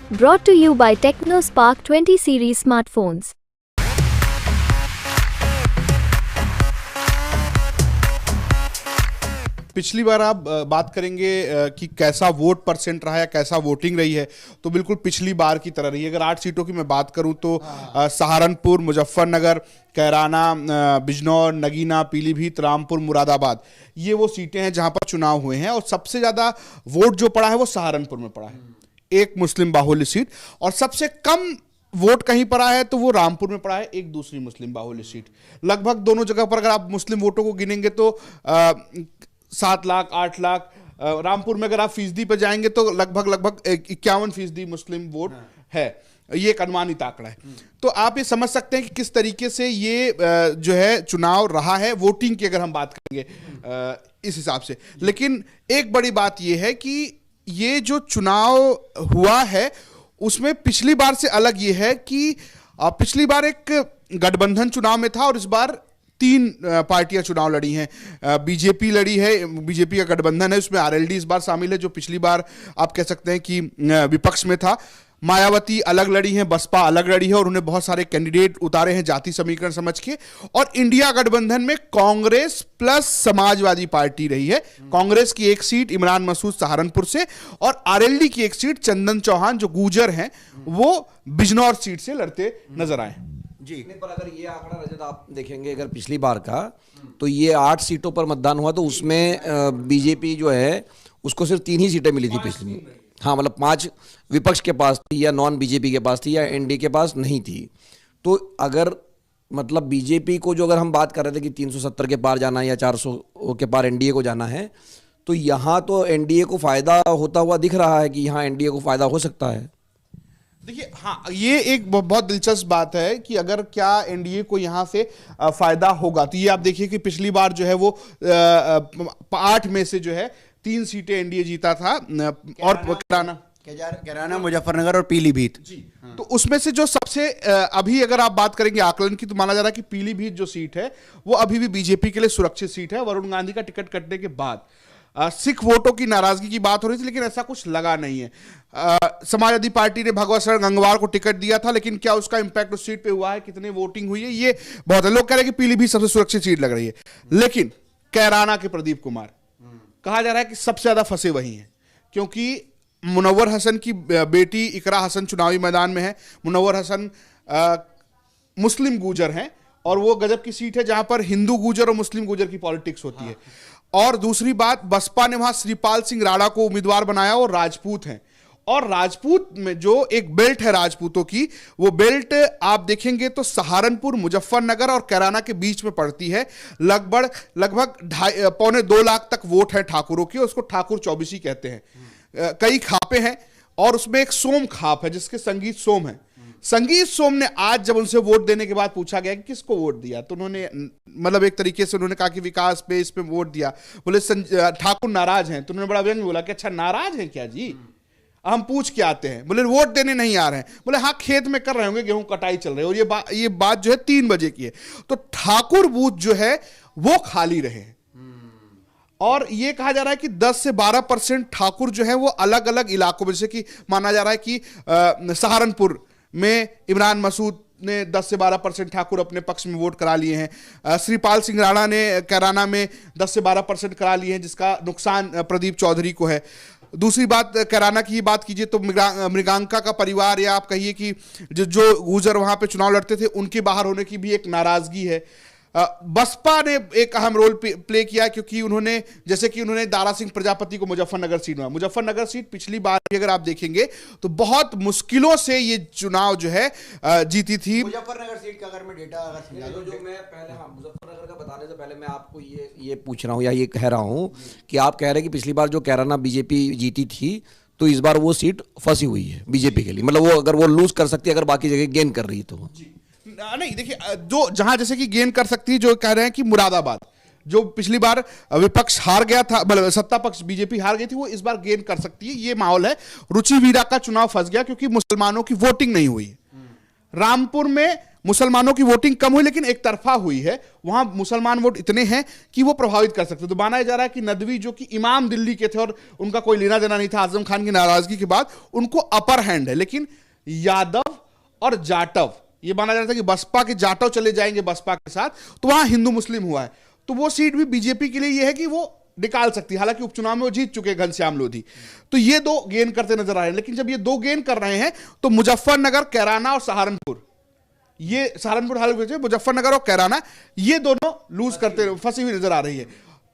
Brought to you by TechnoSpark 20 series smartphones. पिछली बार आप बात करेंगे कि कैसा वोट परसेंट रहा है, कैसा वोटिंग रही है, तो बिल्कुल पिछली बार की तरह रही है। अगर 8 सीटों की मैं बात करूं तो सहारनपुर, मुजफ्फरनगर, कैराना, बिजनौर, नगीना, पीलीभीत, रामपुर, मुरादाबाद, ये वो सीटें हैं जहां पर चुनाव हुए हैं। और सबसे ज्यादा वोट जो पड़ा है वो सहारनपुर में पड़ा है, एक मुस्लिम बाहुल्य सीट। और सबसे कम वोट कहीं पड़ा है तो वो रामपुर में पड़ा है, एक दूसरी मुस्लिम बाहुल्य सीट। लगभग दोनों जगह पर अगर आप मुस्लिम वोटों को गिनेंगे तो 7 लाख 8 लाख। रामपुर में अगर आप फीसदी पे जाएंगे तो लगभग 51% मुस्लिम वोट है। ये एक अनुमानित आंकड़ा है। तो आप ये समझ सकते हैं कि किस तरीके से ये जो है चुनाव रहा है वोटिंग की, अगर हम बात करेंगे इस हिसाब से। लेकिन एक बड़ी बात ये है कि ये जो चुनाव हुआ है उसमें पिछली बार से अलग ये है कि पिछली बार एक गठबंधन चुनाव में था और इस बार 3 पार्टियां चुनाव लड़ी हैं। बीजेपी लड़ी है, बीजेपी का गठबंधन है, उसमें आरएलडी इस बार शामिल है जो पिछली बार आप कह सकते हैं कि विपक्ष में था। मायावती अलग लड़ी हैं, बसपा अलग लड़ी है और उन्हें बहुत सारे कैंडिडेट उतारे हैं जाति समीकरण समझ के। और इंडिया गठबंधन में कांग्रेस प्लस समाजवादी पार्टी रही है। कांग्रेस की एक सीट इमरान मसूद सहारनपुर से और आरएलडी की एक सीट चंदन चौहान जो गुर्जर हैं वो बिजनौर सीट से लड़ते नजर आए जी। पर अगर ये आंकड़ा रजत आप देखेंगे अगर पिछली बार का, तो ये 8 सीटों पर मतदान हुआ तो उसमें बीजेपी जो है उसको सिर्फ 3 ही सीटें मिली थी पिछली में। हाँ, मतलब 5 विपक्ष के पास थी या नॉन बीजेपी के पास थी या एनडीए के पास नहीं थी। तो अगर मतलब बीजेपी को जो अगर हम बात कर रहे थे कि 370 के पार जाना है या 400 के पार एनडीए को जाना है, तो यहाँ तो एनडीए को फायदा होता हुआ दिख रहा है कि यहाँ एनडीए को फायदा हो सकता है। देखिए, हाँ, ये एक बहुत दिलचस्प बात है कि अगर क्या एनडीए को यहां से फायदा होगा। तो ये आप देखिए कि पिछली बार जो है वो 8 में से जो है 3 सीटें एनडीए जीता था और कैराना, मुजफ्फरनगर और पीलीभीत जी। हाँ। तो उसमें से जो सबसे अभी अगर आप बात करेंगे आकलन की तो माना जा रहा है कि पीलीभीत जो सीट है वो अभी भी बीजेपी के लिए सुरक्षित सीट है। वरुण गांधी का टिकट कटने के बाद सिख वोटों की नाराजगी की बात हो रही थी, लेकिन ऐसा कुछ लगा नहीं है। समाजवादी पार्टी ने भगवत शरण गंगवार को टिकट दिया था, लेकिन क्या उसका इंपैक्ट उस सीट पे हुआ है, कितने वोटिंग हुई है, ये बहुत है। लोग कह रहे हैं कि पीलीभीत सबसे सुरक्षित सीट लग रही है। लेकिन कैराना के प्रदीप कुमार कहा जा रहा है कि सबसे ज्यादा फंसे वही हैं, क्योंकि मुनव्वर हसन की बेटी इकरा हसन चुनावी मैदान में है। मुनव्वर हसन मुस्लिम गुर्जर हैं और वो गजब की सीट है जहां पर हिंदू गुर्जर और मुस्लिम गुर्जर की पॉलिटिक्स होती है। और दूसरी बात, बसपा ने वहां श्रीपाल सिंह राणा को उम्मीदवार बनाया और राजपूत हैं। और राजपूत में जो एक बेल्ट है राजपूतों की, वो बेल्ट आप देखेंगे तो सहारनपुर, मुजफ्फरनगर और कैराना के बीच में पड़ती है। लगभग 2.25 लाख तक वोट है ठाकुरों की, उसको ठाकुर चौबीसी कहते हैं। कई खापे हैं और उसमें एक सोम खाप है जिसके संगीत सोम है। संगीत सोम ने आज जब उनसे वोट देने के बाद पूछा गया कि किसको वोट दिया, तो उन्होंने मतलब एक तरीके से उन्होंने कहा कि विकास पे इस पे वोट दिया। बोले ठाकुर नाराज हैं, तो उन्होंने बड़ा व्यंग बोला कि अच्छा नाराज हैं क्या जी, हम पूछ के आते हैं। बोले वोट देने नहीं आ रहे हैं। बोले हाँ, खेत में कर रहे होंगे, गेहूं कटाई चल रही है। और ये बात जो है 3 बजे की है। तो ठाकुर बूथ जो है वो खाली रहे और ये कहा जा रहा है कि 10 से 12% ठाकुर जो है वो अलग अलग इलाकों में, जैसे कि माना जा रहा है कि सहारनपुर में इमरान मसूद ने 10 से 12% ठाकुर अपने पक्ष में वोट करा लिए हैं। श्रीपाल सिंह राणा ने कैराना में 10 से 12% करा लिए हैं, जिसका नुकसान प्रदीप चौधरी को है। दूसरी बात, कैराना की बात कीजिए तो मृगांका का परिवार या आप कहिए कि जो गुर्जर वहां पे चुनाव लड़ते थे उनके बाहर होने की भी एक नाराजगी है। बसपा ने एक अहम रोल प्ले किया, क्योंकि उन्होंने जैसे कि उन्होंने दारा सिंह प्रजापति को मुजफ्फरनगर सीट में, मुजफ्फरनगर सीट पिछली बार भी अगर आप देखेंगे तो बहुत मुश्किलों से ये चुनाव जो है जीती थी। मुजफ्फरनगर सीट का अगर मैं डेटा जो मैं पहले मुजफ्फरनगर का बताने से पहले मैं आपको ये पूछ रहा हूँ या ये कह रहा हूँ कि आप कह रहे हैं कि पिछली बार जो कैराना बीजेपी जीती थी तो इस बार वो सीट फंसी हुई है बीजेपी के लिए, मतलब वो अगर वो लूज कर सकती है अगर बाकी जगह गेन कर रही है तो। नहीं, देखिए, जो जहां जैसे कि गेन कर सकती है, जो कह रहे हैं कि मुरादाबाद जो पिछली बार विपक्ष हार गया था, मतलब सत्ता पक्ष बीजेपी हार गई थी, वो इस बार गेन कर सकती है, ये माहौल है। रुचि वीरा का चुनाव फंस गया क्योंकि मुसलमानों की वोटिंग नहीं हुई। रामपुर में मुसलमानों की वोटिंग कम हुई लेकिन एक तरफा हुई है वहां मुसलमान वोट इतने हैं कि वो प्रभावित कर सकते। तो माना जा रहा है कि नदवी जो कि इमाम दिल्ली के थे और उनका कोई लेना देना नहीं था आजम खान की नाराजगी के बाद, उनको अपर हैंड है। लेकिन यादव और जाटव, ये माना जा रहा था कि बसपा के जाटव चले जाएंगे बसपा के साथ, तो वहां हिंदू मुस्लिम हुआ है, तो वो सीट भी बीजेपी के लिए ये है कि वो निकाल सकती है। हालांकि उपचुनाव में वो जीत चुके घनश्याम लोधी, तो ये दो गेन करते नजर आ रहे हैं। लेकिन जब ये दो गेन कर रहे हैं तो मुजफ्फरनगर, कैराना और सहारनपुर, ये सहारनपुर हाल मुजफ्फरनगर और कैराना, ये दोनों लूज करते फंसी हुई नजर आ रही है।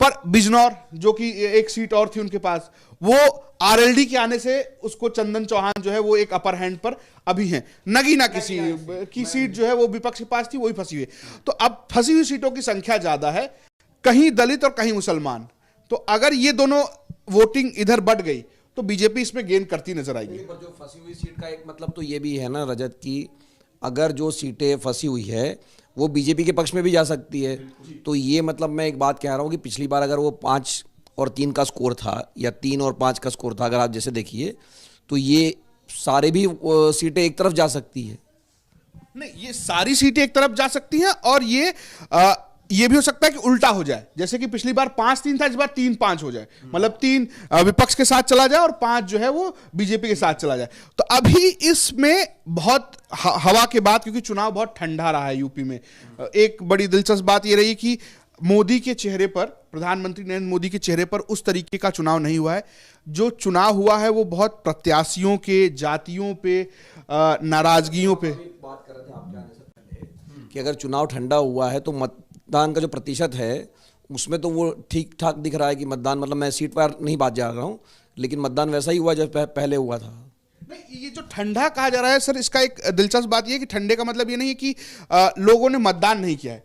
पर बिजनौर जो कि एक सीट और थी उनके पास, वो आरएलडी के आने से उसको चंदन चौहान जो है वो एक अपर हैंड पर अभी हैं। नगीना की सीट जो है वो विपक्ष के पास थी, वही फंसी हुई है। तो अब फंसी हुई सीटों की संख्या ज्यादा है, कहीं दलित और कहीं मुसलमान। तो अगर ये दोनों वोटिंग इधर बढ़ गई तो बीजेपी इसमें गेन करती नजर आएगी। पर जो फंसी हुई सीट का एक मतलब तो ये भी है ना रजत, की अगर जो सीटें फंसी हुई है वो बीजेपी के पक्ष में भी जा सकती है। तो ये मतलब मैं एक बात कह रहा हूँ कि पिछली बार अगर वो 5 और 3 का स्कोर था या 3 और 5 का स्कोर था, अगर आप जैसे देखिए, तो ये सारे भी सीटें एक तरफ जा सकती है। नहीं, ये सारी सीटें एक तरफ जा सकती हैं और ये भी हो सकता है कि उल्टा हो जाए, जैसे कि पिछली बार 5-3 था, इस बार 3-5 हो जाए, मतलब 3 विपक्ष के साथ चला जाए और 5 जो है वो बीजेपी के साथ चला जाए। तो अभी इसमें बहुत हवा के बाद, क्योंकि चुनाव बहुत ठंडा रहा है यूपी में, एक बड़ी दिलचस्प बात ये रही कि मोदी के चेहरे पर, प्रधानमंत्री नरेंद्र मोदी के चेहरे पर उस तरीके का चुनाव नहीं हुआ है। जो चुनाव हुआ है वो बहुत प्रत्याशियों के, जातियों पे, नाराजगियों पे। बात कर रहे थे आपके आने से पहले कि अगर चुनाव ठंडा हुआ है तो मतदान का जो प्रतिशत है उसमें तो वो ठीक ठाक दिख रहा है कि मतदान, मतलब मैं सीट पर नहीं बात जा रहा हूँ, लेकिन मतदान वैसा ही हुआ जैसे पहले हुआ था। नहीं, ये जो ठंडा कहा जा रहा है सर, इसका एक दिलचस्प बात ये है कि ठंडे का मतलब ये नहीं है कि लोगों ने मतदान नहीं किया है,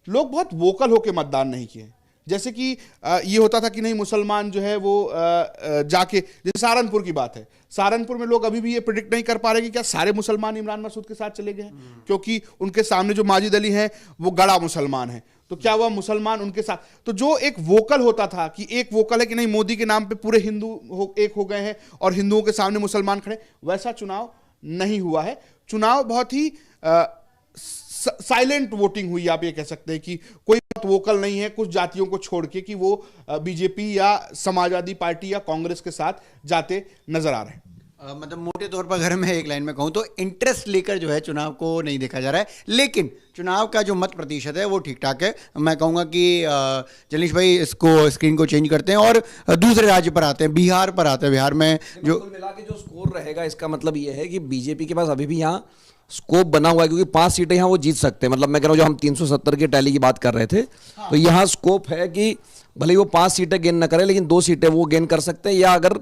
लोग बहुत वोकल होकर मतदान नहीं किए। जैसे कि ये होता था कि नहीं मुसलमान जो है वो जाके, जैसे सहारनपुर की बात है, सहारनपुर में लोग अभी भी ये प्रिडिक्ट नहीं कर पा रहे कि क्या सारे मुसलमान इमरान मसूद के साथ चले गए हैं, क्योंकि उनके सामने जो माजिद अली हैं वो गड़ा मुसलमान है। तो क्या हुआ, मुसलमान उनके साथ, तो जो एक वोकल होता था कि एक वोकल है कि नहीं मोदी के नाम पे पूरे हिंदू एक हो गए हैं और हिंदुओं के सामने मुसलमान खड़े, वैसा चुनाव नहीं हुआ है। चुनाव बहुत ही साइलेंट वोटिंग हुई, आप ये कह सकते हैं कि कोई वोकल नहीं है कुछ जातियों को छोड़ के कि वो बीजेपी या समाजवादी पार्टी या कांग्रेस के साथ जाते नजर आ रहे हैं। मतलब मोटे तौर पर अगर मैं एक लाइन में कहूँ तो इंटरेस्ट लेकर जो है चुनाव को नहीं देखा जा रहा है, लेकिन चुनाव का जो मत प्रतिशत है वो ठीक ठाक है। मैं कहूँगा कि जलीश भाई इसको स्क्रीन को चेंज करते हैं और दूसरे राज्य पर आते हैं, बिहार पर आते हैं। बिहार में जो मिला के जो स्कोर रहेगा, इसका मतलब ये है कि बीजेपी के पास अभी भी यहाँ स्कोप बना हुआ है, क्योंकि 5 सीटें यहाँ वो जीत सकते हैं। मतलब मैं कह रहा हूँ जो हम 370 के टैली की बात कर रहे थे, तो यहाँ स्कोप है कि भले ही वो 5 सीटें गेन न करें, लेकिन 2 सीटें वो गेन कर सकते हैं, या अगर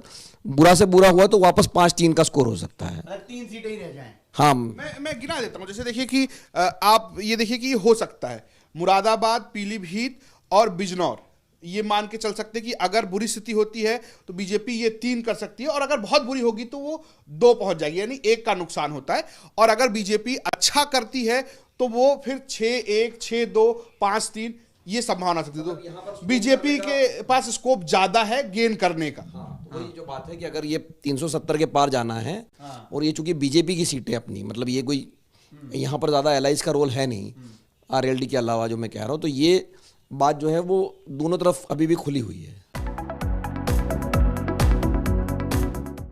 बुरा से बुरा हुआ तो वापस 5-3 का स्कोर हो सकता है। 3 सीटें ही रह जाएं। हाँ, मैं गिना देता हूँ। जैसे देखिए कि आप ये देखिए कि हो सकता है मुरादाबाद, पीलीभीत और बिजनौर, ये मान के चल सकते हैं कि अगर बुरी स्थिति होती है तो बीजेपी ये 3 कर सकती है, और अगर बहुत बुरी होगी तो वो 2 पहुंच जाएगी, यानी 1 का नुकसान होता है। और अगर बीजेपी अच्छा करती है तो वो फिर 6-1, 6-2, 5-3 ये संभावना सकती है। तो बीजेपी के पास स्कोप ज्यादा है गेन करने का। तो वही जो बात है कि अगर ये 370 के पार जाना है, और ये चूंकि बीजेपी की सीटें अपनी, मतलब ये कोई यहाँ पर ज्यादा एलाइज का रोल है नहीं आरएलडी के अलावा, जो मैं कह रहा हूँ, तो ये बात जो है वो दोनों तरफ अभी भी खुली हुई है।